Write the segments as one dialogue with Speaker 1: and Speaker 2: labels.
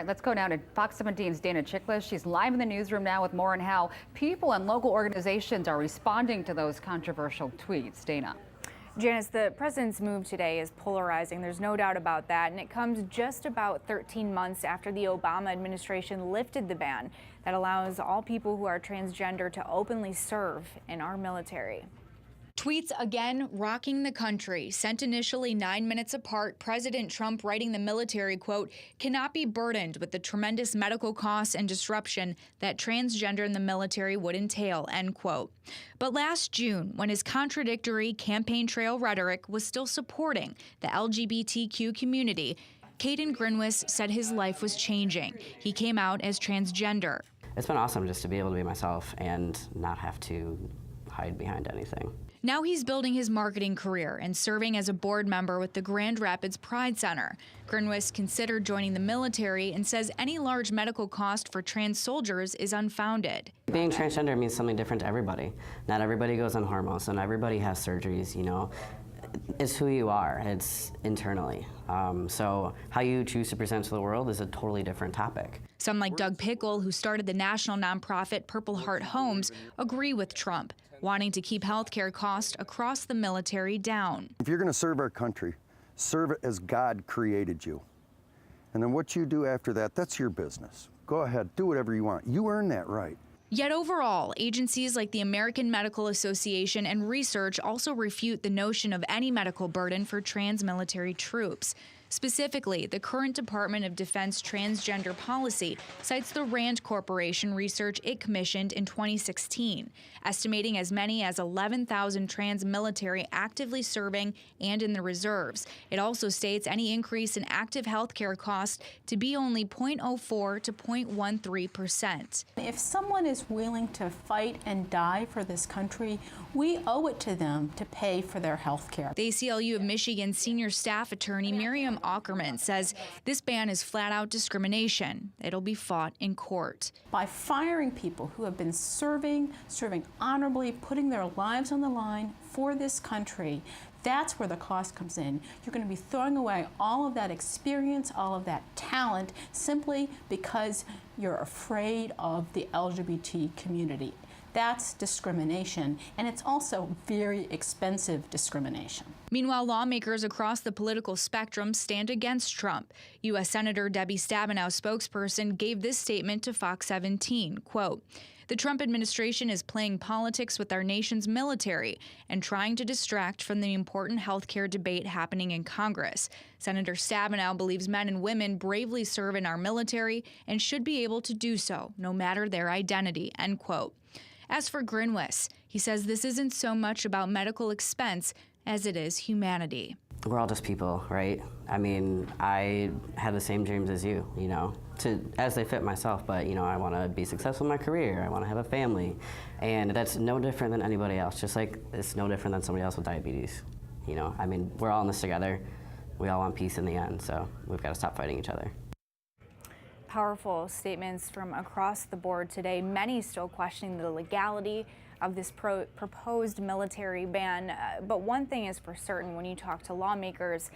Speaker 1: Let's go now to Fox 17's Dana Chickless. She's live in the newsroom now with more on how people and local organizations are responding to those controversial tweets. Dana.
Speaker 2: Janice, the president's move today is polarizing. There's no doubt about that. And it comes just about 13 months after the Obama administration lifted the ban that allows all people who are transgender to openly serve in our military. Tweets again rocking the country. Sent initially 9 minutes apart, President Trump writing the military, quote, cannot be burdened with the tremendous medical costs and disruption that transgender in the military would entail, end quote. But last June, when his contradictory campaign trail rhetoric was still supporting the LGBTQ community, Caden Grinwis said his life was changing. He came out as transgender.
Speaker 3: It's been awesome just to be able to be myself and not have to hide behind anything.
Speaker 2: Now he's building his marketing career and serving as a board member with the Grand Rapids Pride Center. Grinwis considered joining the military and says any large medical cost for trans soldiers is unfounded.
Speaker 3: Being transgender means something different to everybody. Not everybody goes on hormones and everybody has surgeries, you know. It's who you are, it's internally. So how you choose to present to the world is a totally different topic.
Speaker 2: Some like Doug Pickle, who started the national nonprofit Purple Heart Homes, agree with Trump, wanting to keep health care costs across the military down.
Speaker 4: If you're going to serve our country, serve it as God created you. And then what you do after that, that's your business. Go ahead, do whatever you want. You earn that right.
Speaker 2: Yet overall, agencies like the American Medical Association and research also refute the notion of any medical burden for trans military troops. Specifically, the current Department of Defense transgender policy cites the RAND Corporation research it commissioned in 2016, estimating as many as 11,000 trans military actively serving and in the reserves. It also states any increase in active health care costs to be only 0.04 to 0.13%.
Speaker 5: If someone is willing to fight and die for this country, we owe it to them to pay for their health care.
Speaker 2: The ACLU of Michigan senior staff attorney Miriam Ackerman says this ban is flat-out discrimination. It'll be fought in court.
Speaker 5: By firing people who have been serving honorably, putting their lives on the line for this country, that's where the cost comes in. You're going to be throwing away all of that experience, all of that talent, simply because you're afraid of the LGBT community. That's discrimination, and it's also very expensive discrimination.
Speaker 2: Meanwhile, lawmakers across the political spectrum stand against Trump. U.S. Senator Debbie Stabenow, spokesperson, gave this statement to Fox 17, quote, the Trump administration is playing politics with our nation's military and trying to distract from the important health care debate happening in Congress. Senator Stabenow believes men and women bravely serve in our military and should be able to do so, no matter their identity, end quote. As for Grinwis, he says this isn't so much about medical expense as it is humanity.
Speaker 3: We're all just people, right? I mean, I had the same dreams as you, you know, as they fit myself, but, you know, I want to be successful in my career, I want to have a family, and that's no different than anybody else, just like it's no different than somebody else with diabetes, you know? I mean, we're all in this together. We all want peace in the end, so we've got to stop fighting each other.
Speaker 2: Powerful statements from across the board today, many still questioning the legality of this proposed military ban. But one thing is for certain, when you talk to lawmakers,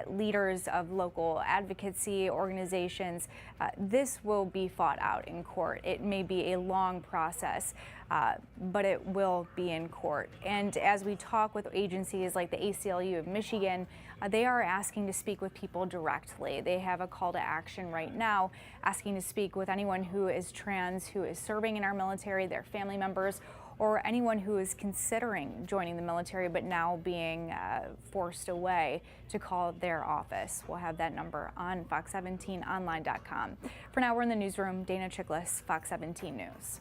Speaker 2: leaders of local advocacy organizations, this will be fought out in court. It may be a long process, but it will be in court. And as we talk with agencies like the ACLU of Michigan, they are asking to speak with people directly. They have a call to action right now, asking to speak with anyone who is trans, who is serving in our military, their family members, or anyone who is considering joining the military but now being forced away, to call their office. We'll have that number on fox17online.com. For now, we're in the newsroom. Dana Chickless, Fox 17 News.